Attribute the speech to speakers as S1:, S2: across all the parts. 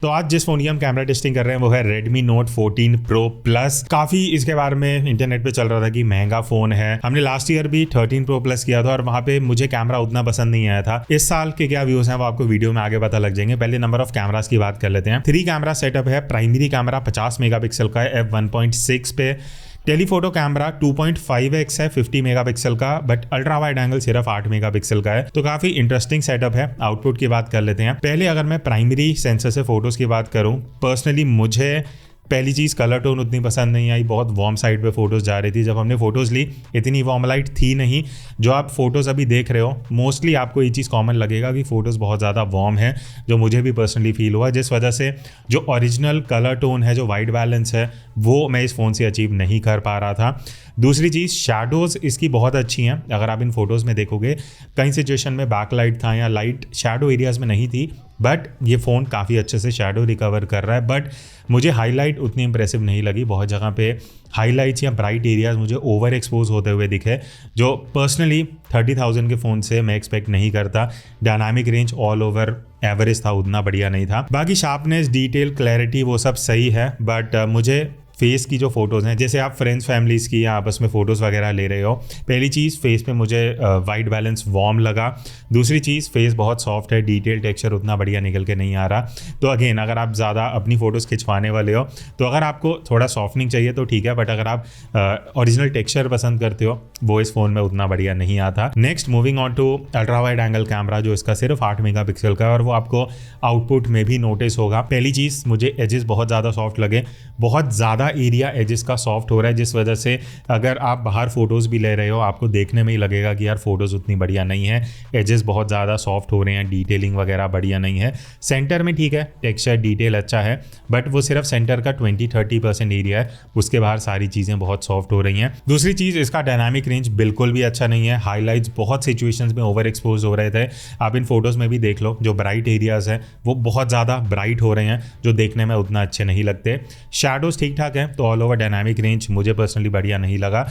S1: तो आज जिस फोन की हम कैमरा टेस्टिंग कर रहे हैं वो है Redmi Note 14 Pro Plus। काफी इसके बारे में इंटरनेट पे चल रहा था कि महंगा फोन है। हमने लास्ट ईयर भी 13 Pro Plus किया था और वहां पे मुझे कैमरा उतना पसंद नहीं आया था। इस साल के क्या व्यूज हैं वो आपको वीडियो में आगे पता लग जाएंगे। पहले नंबर ऑफ कैमरास की बात कर लेते हैं। 3 कैमरा सेटअप है। प्राइमरी कैमरा 50 मेगापिक्सल का है f1.6 पे। टेलीफोटो कैमरा 2.5x है 50 मेगापिक्सल का, बट अल्ट्रा वाइड एंगल सिर्फ 8 मेगापिक्सल का है। तो काफी इंटरेस्टिंग सेटअप है। आउटपुट की बात कर लेते हैं। पहले अगर मैं प्राइमरी सेंसर से फोटोज की बात करूं, पर्सनली मुझे पहली चीज़ कलर टोन उतनी पसंद नहीं आई। बहुत वार्म साइड पे फोटोज़ जा रही थी। जब हमने फोटोज़ ली इतनी वार्म लाइट थी नहीं। जो आप फोटोज़ अभी देख रहे हो मोस्टली आपको ये चीज़ कॉमन लगेगा कि फ़ोटोज़ बहुत ज़्यादा वार्म है, जो मुझे भी पर्सनली फील हुआ, जिस वजह से जो ओरिजिनल कलर टोन है, जो वाइट बैलेंस है, वो मैं इस फ़ोन से अचीव नहीं कर पा रहा था। दूसरी चीज़, शैडोज़ इसकी बहुत अच्छी हैं। अगर आप इन फोटोज़ में देखोगे कई सिचुएशन में बैक लाइट था या लाइट शैडो एरियाज़ में नहीं थी, बट ये फ़ोन काफ़ी अच्छे से शैडो रिकवर कर रहा है। बट मुझे हाईलाइट उतनी इंप्रेसिव नहीं लगी। बहुत जगह पे हाईलाइट्स या ब्राइट एरियाज मुझे ओवर एक्सपोज होते हुए दिखे, जो पर्सनली 30,000 के फ़ोन से मैं एक्सपेक्ट नहीं करता। Dynamic range all over average था, उतना बढ़िया नहीं था। बाकी शार्पनेस, डिटेल, क्लैरिटी वो सब सही है। बट मुझे फेस की जो फोटोज़ हैं, जैसे आप फ्रेंड्स फैमिलीज़ की या आपस में फ़ोटोज़ वगैरह ले रहे हो, पहली चीज़ फेस पे मुझे वाइट बैलेंस वार्म लगा। दूसरी चीज़ फेस बहुत सॉफ्ट है, डिटेल टेक्सचर उतना बढ़िया निकल के नहीं आ रहा। तो अगेन अगर आप ज़्यादा अपनी फ़ोटोज़ खिंचवाने वाले हो तो अगर आपको थोड़ा सॉफ्टनिंग चाहिए तो ठीक है, बट अगर आप ओरिजिनल टेक्सचर पसंद करते हो वो इस फ़ोन में उतना बढ़िया नहीं आता। Next moving on to ultra wide angle camera, जो इसका सिर्फ 8 मेगापिक्सल का है और वो आपको आउटपुट में भी नोटिस होगा। पहली चीज़, मुझे एजेस बहुत ज़्यादा सॉफ्ट लगे। बहुत ज़्यादा एरिया एजेस का सॉफ्ट हो रहा है, जिस वजह से अगर आप बाहर फोटोज़ भी ले रहे हो आपको देखने में ही लगेगा कि यार फोटोज़ उतनी बढ़िया नहीं है। एजेस बहुत ज़्यादा सॉफ्ट हो रहे हैं, डिटेलिंग वगैरह बढ़िया नहीं है। सेंटर में ठीक है, टेक्सचर डिटेल अच्छा है, बट वो सिर्फ सेंटर का 20-30% एरिया है। उसके बाहर सारी चीज़ें बहुत सॉफ्ट हो रही हैं। दूसरी चीज़, इसका डायनामिक रेंज बिल्कुल भी अच्छा नहीं है। हाईलाइट्स बहुत सिचुएशंस में ओवर एक्सपोज हो रहे थे। आप इन फोटोज़ में भी देख लो, जो ब्राइट एरियाज़ हैं वो बहुत ज़्यादा ब्राइट हो रहे हैं, जो देखने में उतना अच्छे नहीं लगते। शैडोज़ ठीक ठाक है। तो ऑल ओवर डायनामिक रेंज मुझे पर्सनली बढ़िया नहीं लगा।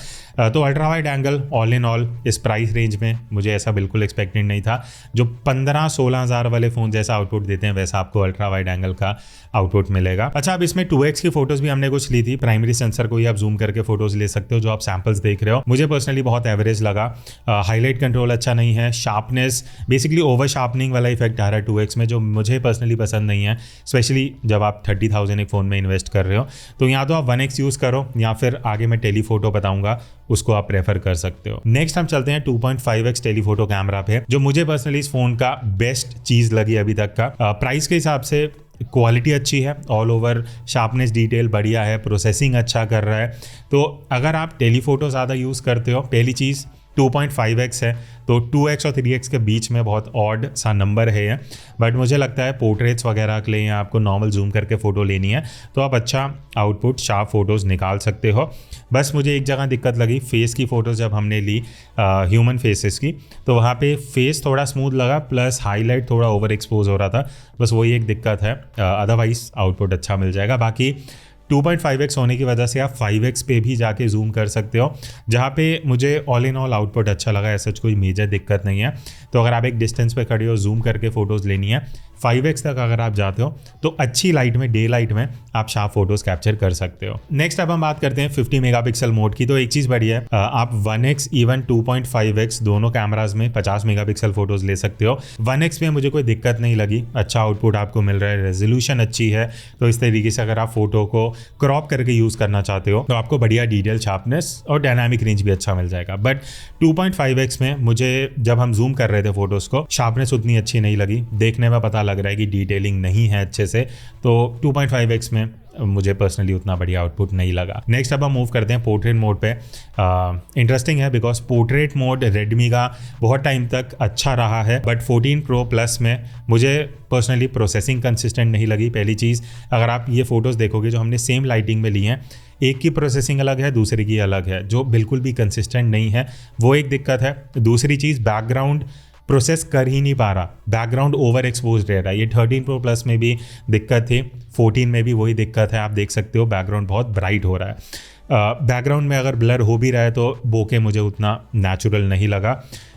S1: तो ultra wide angle all in all इस प्राइस रेंज में मुझे ऐसा बिल्कुल एक्सपेक्टेड नहीं था। जो 15-16 हज़ार वाले फ़ोन जैसा आउटपुट देते हैं वैसा आपको अल्ट्रा वाइड एंगल का आउटपुट मिलेगा। अच्छा, अब इसमें 2x की फोटोज़ भी हमने कुछ ली थी। प्राइमरी सेंसर को ही आप जूम करके फोटोज़ ले सकते हो, जो आप सैम्पल्स देख रहे हो। मुझे पर्सनली बहुत एवरेज लगा। हाईलाइट कंट्रोल अच्छा नहीं है। शार्पनेस, बेसिकली ओवर शार्पनिंग वाला इफेक्ट आ रहा है 2x में, जो मुझे पर्सनली पसंद नहीं है। स्पेशली जब आप 30,000 एक फ़ोन में इन्वेस्ट कर रहे हो तो या तो आप 1x यूज़ करो या फिर आगे मैं टेलीफोटो बताऊंगा, उसको आप प्रेफर कर सकते हो। नेक्स्ट हम चलते हैं 2.5x टेलीफोटो कैमरा पे, जो मुझे पर्सनली इस फोन का बेस्ट चीज़ लगी अभी तक का। प्राइस के हिसाब से क्वालिटी अच्छी है, ऑल ओवर शार्पनेस डिटेल बढ़िया है, प्रोसेसिंग अच्छा कर रहा है। तो अगर आप टेलीफोटो ज़्यादा यूज़ करते हो, पहली चीज़ 2.5x है तो 2x और 3x के बीच में बहुत ऑड सा नंबर है। बट मुझे लगता है पोर्ट्रेट्स वगैरह के लिए या आपको नॉर्मल जूम करके फ़ोटो लेनी है तो आप अच्छा आउटपुट, शार्प फोटोज़ निकाल सकते हो। बस मुझे एक जगह दिक्कत लगी, फेस की फ़ोटोज़ जब हमने ली ह्यूमन फेसेस की, तो वहाँ पे फेस थोड़ा स्मूथ लगा, प्लस हाईलाइट थोड़ा ओवर एक्सपोज हो रहा था। बस वही एक दिक्कत है, अदरवाइज आउटपुट अच्छा मिल जाएगा। बाकी 2.5x होने की वजह से आप 5x पे भी जाके जूम कर सकते हो, जहाँ पे मुझे ऑल इन ऑल आउटपुट अच्छा लगा। ऐसा कोई मेजर दिक्कत नहीं है। तो अगर आप एक डिस्टेंस पे खड़े हो, जूम करके फ़ोटोज़ लेनी है, 5x तक अगर आप जाते हो तो अच्छी लाइट में, डे लाइट में आप शार्प फोटोज़ कैप्चर कर सकते हो। नेक्स्ट अब हम बात करते हैं 50 मेगापिक्सल मोड की। तो एक चीज़ बढ़िया है, आप 1x इवन 2.5x दोनों कैमराज में 50 मेगापिक्सल फोटोज़ ले सकते हो। 1x में मुझे कोई दिक्कत नहीं लगी, अच्छा आउटपुट आपको मिल रहा है, रेजोल्यूशन अच्छी है। तो इस तरीके से अगर आप फोटो को क्रॉप करके यूज़ करना चाहते हो तो आपको बढ़िया डिटेल, शार्पनेस और डायनामिक रेंज भी अच्छा मिल जाएगा। बट 2.5x में मुझे जब हम जूम कर रहे थे फोटोज़ को, शार्पनेस उतनी अच्छी नहीं लगी। देखने में पता लग रहा है कि डिटेलिंग नहीं है अच्छे से। तो 2.5x में मुझे पर्सनली उतना बढ़िया आउटपुट नहीं लगा। नेक्स्ट अब हम मूव करते हैं पोर्ट्रेट मोड पे। इंटरेस्टिंग है बिकॉज पोर्ट्रेट मोड रेडमी का बहुत टाइम तक अच्छा रहा है, बट 14 Pro Plus में मुझे पर्सनली प्रोसेसिंग कंसिस्टेंट नहीं लगी। पहली चीज़, अगर आप ये फ़ोटोज़ देखोगे जो हमने सेम लाइटिंग में ली हैं, एक की प्रोसेसिंग अलग है, दूसरे की अलग है, जो बिल्कुल भी कंसिस्टेंट नहीं है, वो एक दिक्कत है। दूसरी चीज़, बैकग्राउंड प्रोसेस कर ही नहीं पा रहा, बैकग्राउंड ओवर एक्सपोज रह रहा है। ये 13 Pro Plus में भी दिक्कत थी, 14 में भी वही दिक्कत है। आप देख सकते हो बैकग्राउंड बहुत ब्राइट हो रहा है। बैकग्राउंड में अगर ब्लर हो भी रहा है तो बोके मुझे उतना नेचुरल नहीं लगा।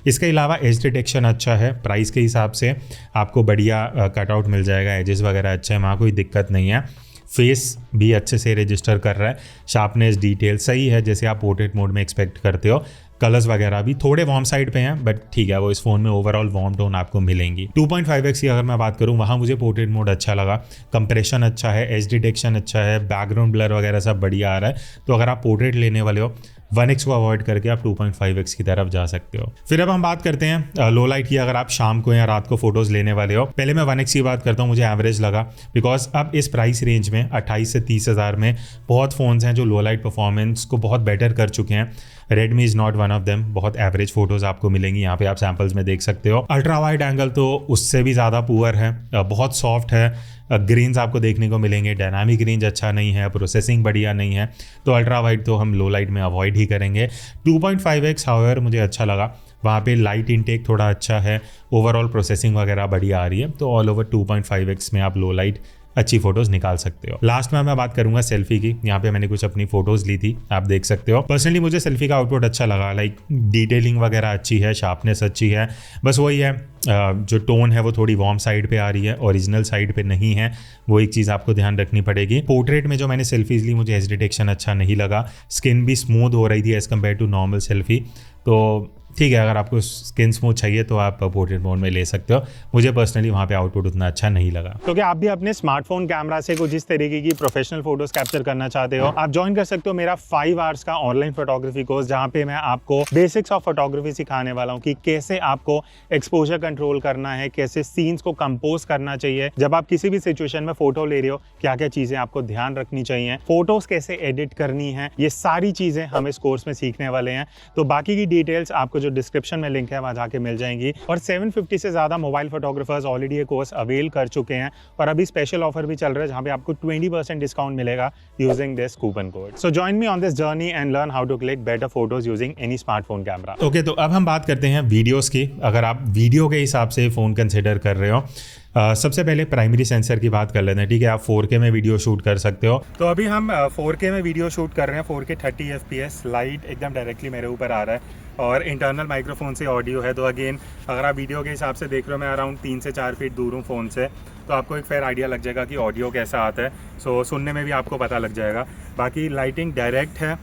S1: इसके अलावा एज डिटेक्शन अच्छा है, प्राइस के हिसाब से आपको बढ़िया कटआउट मिल जाएगा, एजेस वगैरह अच्छा है, वहाँ कोई दिक्कत नहीं है। फेस भी अच्छे से रजिस्टर कर रहा है, शार्पनेस डिटेल सही है जैसे आप पोर्ट्रेट मोड में एक्सपेक्ट करते हो। कलर्स वगैरह भी थोड़े वार्म साइड पे हैं, बट ठीक है, वो इस फ़ोन में ओवरऑल वार्म टोन आपको मिलेंगी। 2.5x की अगर मैं बात करूँ, वहाँ मुझे पोर्ट्रेट मोड अच्छा लगा, कंप्रेशन अच्छा है, एज डिटेक्शन अच्छा है, बैकग्राउंड ब्लर वगैरह सब बढ़िया आ रहा है। तो अगर आप पोर्ट्रेट लेने वाले हो 1x को अवॉइड करके आप 2.5x की तरफ जा सकते हो। फिर अब हम बात करते हैं लो लाइट की। अगर आप शाम को या रात को फोटोज लेने वाले हो, पहले मैं 1x की बात करता हूँ, मुझे एवरेज लगा, बिकॉज अब इस प्राइस रेंज में 28 से 30 हज़ार में बहुत फ़ोन्स हैं जो लो लाइट परफॉर्मेंस को बहुत बेटर कर चुके हैं। Redmi is not one of them. बहुत एवरेज फोटोज़ आपको मिलेंगी, यहाँ पे आप सैम्पल्स में देख सकते हो। अल्ट्रा वाइड एंगल तो उससे भी ज़्यादा पुअर है, बहुत सॉफ्ट है, ग्रेन्स आपको देखने को मिलेंगे, डायनामिक रेंज अच्छा नहीं है, प्रोसेसिंग बढ़िया नहीं है, तो अल्ट्रा वाइड तो हम लो लाइट में अवॉइड ही करेंगे। 2.5x हाउएवर मुझे अच्छा लगा, वहाँ पे लाइट इनटेक थोड़ा अच्छा है, ओवरऑल प्रोसेसिंग वगैरह बढ़िया आ रही है, तो ऑल ओवर 2.5x में आप लो लाइट अच्छी फोटोज निकाल सकते हो। लास्ट में मैं बात करूंगा सेल्फी की। यहाँ पे मैंने कुछ अपनी फोटोज ली थी, आप देख सकते हो। पर्सनली मुझे सेल्फी का आउटपुट अच्छा लगा, लाइक डिटेलिंग वगैरह अच्छी है, शार्पनेस अच्छी है, बस वही है जो टोन है वो थोड़ी वार्म साइड पे आ रही है, ओरिजिनल साइड पे नहीं है, वो एक चीज़ आपको ध्यान रखनी पड़ेगी। पोर्ट्रेट में जो मैंने सेल्फीज ली, मुझे एज डिटेक्शन अच्छा नहीं लगा, स्किन भी स्मूथ हो रही थी as compare to normal selfie, तो ठीक है, अगर आपको स्किन स्मूथ चाहिए तो आप पोर्ट्रेट मोड में ले सकते हो। मुझे पर्सनली वहाँ पे आउटपुट उतना अच्छा नहीं लगा। तो क्या आप भी अपने स्मार्टफोन कैमरा से कुछ इस तरीके की प्रोफेशनल फोटोज कैप्चर करना चाहते हो, आप ज्वाइन कर सकते हो मेरा 5 आवर्स का ऑनलाइन फोटोग्राफी कोर्स, जहाँ पे मैं आपको बेसिक्स ऑफ फोटोग्राफी सिखाने वाला हूँ कि कैसे आपको एक्सपोजर कंट्रोल करना है, कैसे सीन्स को कंपोज करना चाहिए, जब आप किसी भी सिचुएशन में फोटो ले रहे हो क्या क्या चीजें आपको ध्यान रखनी चाहिए, फोटोज कैसे एडिट करनी है, ये सारी चीजें हम इस कोर्स में सीखने वाले हैं। तो बाकी की डिटेल्स आपको जो डिस्क्रिप्शन में लिंक है वहां जाके मिल जाएंगी। और 750 से ज्यादा मोबाइल फोटोग्राफर्स ऑलरेडी ये कोर्स अवेल कर चुके हैं, और अभी स्पेशल ऑफर भी चल रहा है जहां पे आपको 20% डिस्काउंट मिलेगा using this coupon code. So join me on this journey and learn how to click better photos using any smartphone camera. Okay, तो अब हम बात करते हैं वीडियोस की। अगर आप वीडियो के हिसाब से फोन कंसिडर कर रहे हो, सबसे पहले प्राइमरी सेंसर की बात कर लेते हैं, ठीक है। आप 4K में वीडियो शूट कर सकते हो, तो अभी हम 4K में वीडियो शूट कर रहे हैं, 4K 30 FPS, लाइट एकदम डायरेक्टली मेरे ऊपर आ रहा है, और इंटरनल माइक्रोफोन से ऑडियो है। तो अगेन अगर आप वीडियो के हिसाब से देख रहे हो, मैं अराउंड 3 से 4 फीट दूर हूँ फ़ोन से, तो आपको एक फेयर आइडिया लग जाएगा कि ऑडियो कैसा आता है। सो सुनने में भी आपको पता लग जाएगा। बाकी लाइटिंग डायरेक्ट है,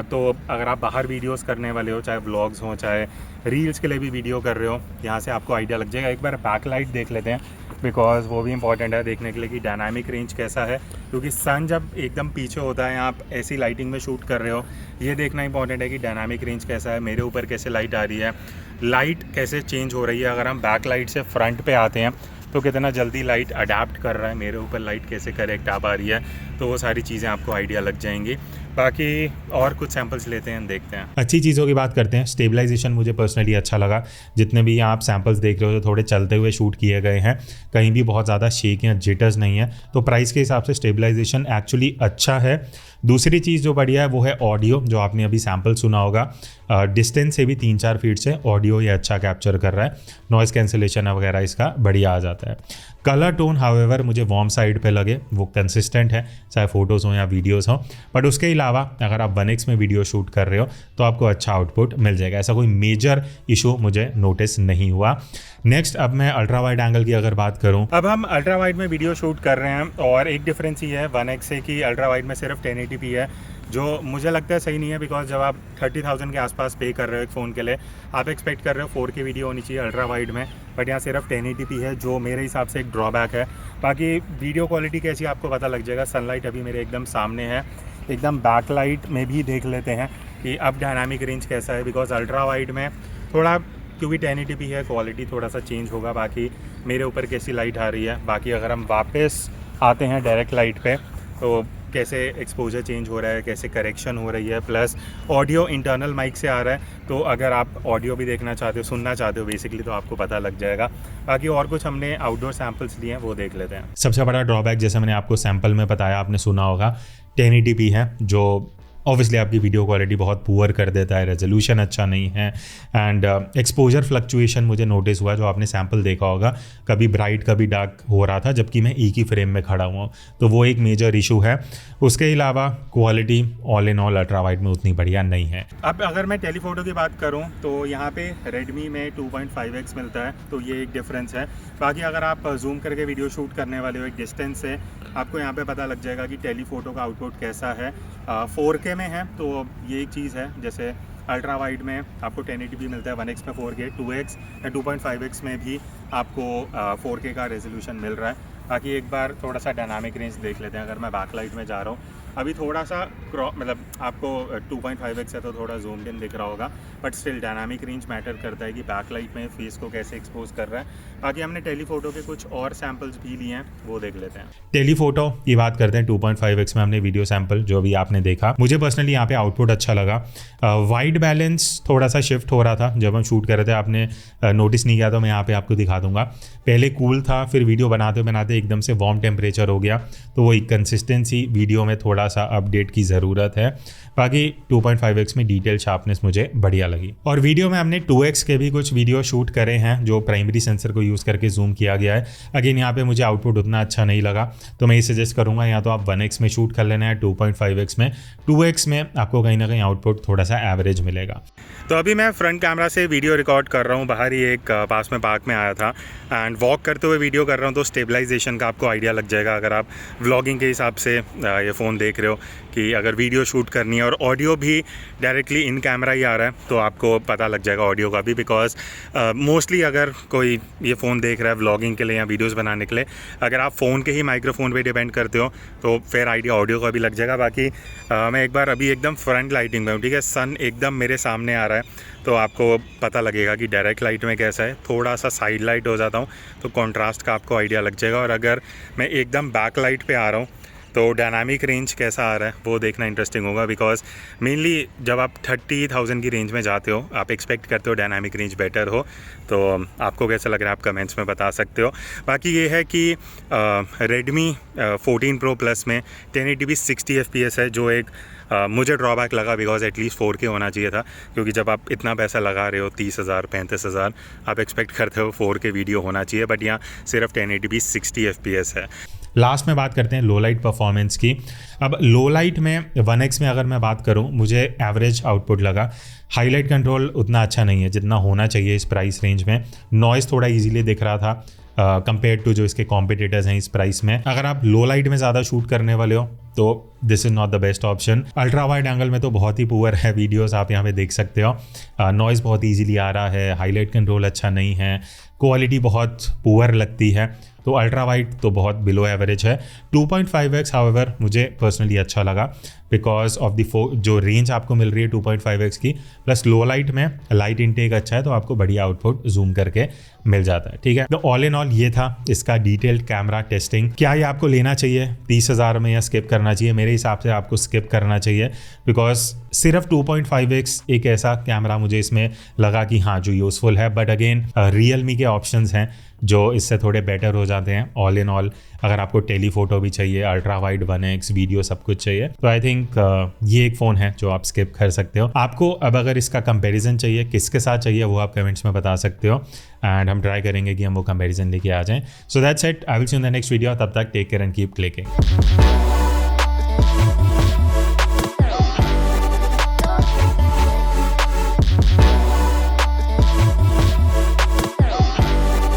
S1: तो अगर आप बाहर वीडियोस करने वाले हो, चाहे व्लॉग्स हो चाहे रील्स के लिए भी वीडियो कर रहे हो, यहाँ से आपको आइडिया लग जाएगा। एक बार बैक लाइट देख लेते हैं, बिकॉज वो भी इंपॉर्टेंट है देखने के लिए कि डायनामिक रेंज कैसा है, क्योंकि सन जब एकदम पीछे होता है, आप ऐसी लाइटिंग में शूट कर रहे हो, ये देखना इंपॉर्टेंट है कि डायनामिक रेंज कैसा है, मेरे ऊपर कैसे लाइट आ रही है, लाइट कैसे चेंज हो रही है। अगर हम बैक लाइट से फ्रंट पे आते हैं तो कितना जल्दी लाइट अडेप्ट कर रहा है, मेरे ऊपर लाइट कैसे करेक्ट आ पा रही है, तो वो सारी चीज़ें आपको आइडिया लग जाएंगी। बाकी और कुछ सैंपल्स लेते हैं, देखते हैं। अच्छी चीज़ों की बात करते हैं। स्टेबलाइजेशन मुझे पर्सनली अच्छा लगा, जितने भी आप सैंपल्स देख रहे हो जो थोड़े चलते हुए शूट किए गए हैं, कहीं भी बहुत ज़्यादा शेक या जिटर्स नहीं है, तो प्राइस के हिसाब से स्टेबलाइजेशन एक्चुअली अच्छा है। दूसरी चीज़ जो बढ़िया है वो है ऑडियो, जो आपने अभी सैंपल सुना होगा, डिस्टेंस से भी 3-4 फीट से ऑडियो ये अच्छा कैप्चर कर रहा है, नॉइज़ कैंसिलेशन वगैरह इसका बढ़िया आ जाता है। कलर टोन हाउएवर मुझे वार्म साइड पे लगे, वो कंसिस्टेंट है चाहे फोटोज़ हो या वीडियोज़ हो, बट उसके अलावा अगर आप 1x में वीडियो शूट कर रहे हो तो आपको अच्छा आउटपुट मिल जाएगा, ऐसा कोई मेजर इशू मुझे नोटिस नहीं हुआ। नेक्स्ट अब मैं अल्ट्रा वाइड एंगल की अगर बात करूं, अब हम अल्ट्रा वाइड में वीडियो शूट कर रहे हैं, और एक डिफरेंस ये है 1x से कि अल्ट्रा वाइड में सिर्फ 1080p है, जो मुझे लगता है सही नहीं है, बिकॉज जब आप 30,000 के आसपास पे कर रहे हो एक फ़ोन के लिए, आप एक्सपेक्ट कर रहे हो 4K वीडियो होनी चाहिए अल्ट्रा वाइड में, बट यहाँ सिर्फ 1080p है, जो मेरे हिसाब से एक ड्रॉबैक है। बाकी वीडियो क्वालिटी कैसी आपको पता लग जाएगा। सनलाइट अभी मेरे एकदम सामने है, एकदम बैक लाइट में भी देख लेते हैं कि अब डायनामिक रेंज कैसा है, बिकॉज अल्ट्रा वाइड में थोड़ा, क्योंकि 1080p है, क्वालिटी थोड़ा सा चेंज होगा। बाकी मेरे ऊपर कैसी लाइट आ रही है, बाकी अगर हम वापस आते हैं डायरेक्ट लाइट पे, तो कैसे एक्सपोजर चेंज हो रहा है, कैसे करेक्शन हो रही है, प्लस ऑडियो इंटरनल माइक से आ रहा है, तो अगर आप ऑडियो भी देखना चाहते हो, सुनना चाहते हो बेसिकली, तो आपको पता लग जाएगा। बाकी और कुछ हमने आउटडोर सैंपल्स लिए हैं, वो देख लेते हैं। सबसे बड़ा ड्रॉबैक, जैसे मैंने आपको सैंपल में बताया, आपने सुना होगा, 1080p है, जो ऑब्वियसली आपकी वीडियो क्वालिटी बहुत पुअर कर देता है, रेजोल्यूशन अच्छा नहीं है, एंड एक्सपोजर फ्लक्चुएशन मुझे नोटिस हुआ, जो आपने सैम्पल देखा होगा, कभी ब्राइट कभी डार्क हो रहा था जबकि मैं एक ही फ्रेम में खड़ा हुआ हूँ, तो वो एक मेजर इशू है। उसके अलावा quality all in all ultra wide में उतनी बढ़िया नहीं है। अब अगर मैं टेलीफोटो की बात करूँ तो यहाँ पे रेडमी में 2.5x मिलता है, तो ये एक डिफरेंस है। बाकी अगर आप जूम करके वीडियो शूट करने वाले हो एक डिस्टेंस से, आपको यहाँ पे पता लग जाएगा कि टेलीफोटो का आउटपुट कैसा है। 4K में है, तो ये एक चीज़ है। जैसे अल्ट्रा वाइड में आपको 1080p मिलता है 1x में 4K, 2x या 2.5x में भी आपको 4K का रेजोल्यूशन मिल रहा है। बाकी एक बार थोड़ा सा डायनामिक रेंज देख लेते हैं। अगर मैं बैकलाइट में जा रहा हूँ, अभी थोड़ा सा मतलब आपको 2.5x है तो थोड़ा जूम्ड इन दिख रहा होगा, but still dynamic range matter करता है कि बैकलाइट में फेस को कैसे एक्सपोज कर रहा है। बाकी हमने टेलीफोटो के कुछ और सैम्पल्स भी लिए हैं, वो देख लेते हैं। टेलीफोटो की बात करते हैं, 2.5x में हमने वीडियो सैम्पल जो भी आपने देखा, मुझे पर्सनली यहाँ पे आउटपुट अच्छा लगा। वाइट बैलेंस थोड़ा सा शिफ्ट हो रहा था जब हम शूट कर रहे थे, आपने नोटिस नहीं किया तो मैं यहाँ पे आपको दिखा दूंगा। पहले कूल था, फिर वीडियो बनाते बनाते एकदम से वार्म टेम्परेचर हो गया, तो वो एक कंसिस्टेंसी वीडियो में थोड़ा सा अपडेट की ज़रूरत है। बाकी 2.5x में डिटेल शार्पनेस मुझे बढ़िया लगी। और वीडियो में हमने 2x के भी कुछ वीडियो शूट करे हैं जो प्राइमरी सेंसर को यूज़ करके जूम किया गया है। अगेन यहाँ पे मुझे आउटपुट उतना अच्छा नहीं लगा, तो मैं ये सजेस्ट करूँगा या तो आप 1x में शूट कर लेना है 2.5x में। 2x में आपको कहीं ना कहीं आउटपुट थोड़ा सा एवरेज मिलेगा। तो अभी मैं फ्रंट कैमरा से वीडियो रिकॉर्ड कर रहा हूँ, बाहर ही एक पास में पार्क में आया था एंड वॉक करते हुए वीडियो कर रहा हूँ, तो स्टेबलाइजेशन का आपको आइडिया लग जाएगा अगर आप व्लॉगिंग के हिसाब से ये फ़ोन देख रहे हो कि अगर वीडियो शूट करनी है और ऑडियो भी डायरेक्टली इन कैमरा ही आ रहा है तो आपको पता लग जाएगा ऑडियो का भी। बिकॉज मोस्टली अगर कोई ये फ़ोन देख रहा है व्लॉगिंग के लिए या वीडियोस बनाने के लिए, अगर आप फ़ोन के ही माइक्रोफोन पे डिपेंड करते हो तो फिर आइडिया ऑडियो का भी लग जाएगा। बाकी मैं एक बार अभी एकदम फ्रंट लाइटिंग में हूँ, ठीक है, सन एकदम मेरे सामने आ रहा है, तो आपको पता लगेगा कि डायरेक्ट लाइट में कैसा है। थोड़ा सा साइड लाइट हो जाता हूँ तो कंट्रास्ट का आपको आइडिया लग जाएगा। और अगर मैं एकदम बैक लाइट पे आ रहा हूँ तो डायनामिक रेंज कैसा आ रहा है वो देखना इंटरेस्टिंग होगा। बिकॉज मेनली जब आप 30,000 की रेंज में जाते हो आप एक्सपेक्ट करते हो डायनामिक रेंज बेटर हो, तो आपको कैसा लग रहा है आप कमेंट्स में बता सकते हो। बाकी ये है कि रेडमी 14 Pro Plus में 1080p 60 FPS है, जो एक मुझे ड्रॉबैक लगा। बिकॉज एटलीस्ट 4K होना चाहिए था, क्योंकि जब आप इतना पैसा लगा रहे हो 30,000 35,000, आप एक्सपेक्ट करते हो 4K वीडियो होना चाहिए, बट यहाँ सिर्फ 1080p 60 FPS है। लास्ट में बात करते हैं लो लाइट परफॉर्मेंस की। अब लो लाइट में 1x में अगर मैं बात करूं, मुझे एवरेज आउटपुट लगा। हाईलाइट कंट्रोल उतना अच्छा नहीं है जितना होना चाहिए इस प्राइस रेंज में। नॉइज़ थोड़ा इजीली दिख रहा था कंपेयर टू जो इसके कॉम्पिटिटर्स हैं इस प्राइस में। अगर आप लो लाइट में ज़्यादा शूट करने वाले हो तो this is not the best option. Ultra wide angle में तो बहुत ही पुअर है वीडियोस, आप यहाँ पे देख सकते हो। नॉइज़ बहुत इजीली आ रहा है, हाईलाइट कंट्रोल अच्छा नहीं है, क्वालिटी बहुत पुअर लगती है, तो अल्ट्रा वाइड तो बहुत बिलो एवरेज है। 2.5x हाउएवर मुझे पर्सनली अच्छा लगा बिकॉज ऑफ द जो रेंज आपको मिल रही है 2.5x की, प्लस लो लाइट में लाइट इनटेक अच्छा है तो आपको बढ़िया आउटपुट जूम करके मिल जाता है, ठीक है। तो ऑल इन ऑल ये था इसका डिटेल्ड कैमरा टेस्टिंग। क्या ये आपको लेना चाहिए 30,000 में या स्किप करना चाहिए? मेरे हिसाब से आपको स्किप करना चाहिए, बिकॉज सिर्फ 2.5x एक ऐसा कैमरा मुझे इसमें लगा कि हाँ जो यूज़फुल है, बट अगेन रियलमी के ऑप्शंस हैं जो इससे थोड़े बेटर हो जाते हैं। ऑल इन ऑल अगर आपको टेलीफोटो भी चाहिए, अल्ट्रा वाइड 1x वीडियो सब कुछ चाहिए, तो आई थिंक ये एक फ़ोन है जो आप स्किप कर सकते हो। आपको अब अगर इसका कंपैरिजन चाहिए, किसके साथ चाहिए, वो आप कमेंट्स में बता सकते हो एंड हम ट्राई करेंगे कि हम वो कंपैरिजन लेके आ जाएं। So that's it, I will see you in the next video. तब तक take care and keep clicking.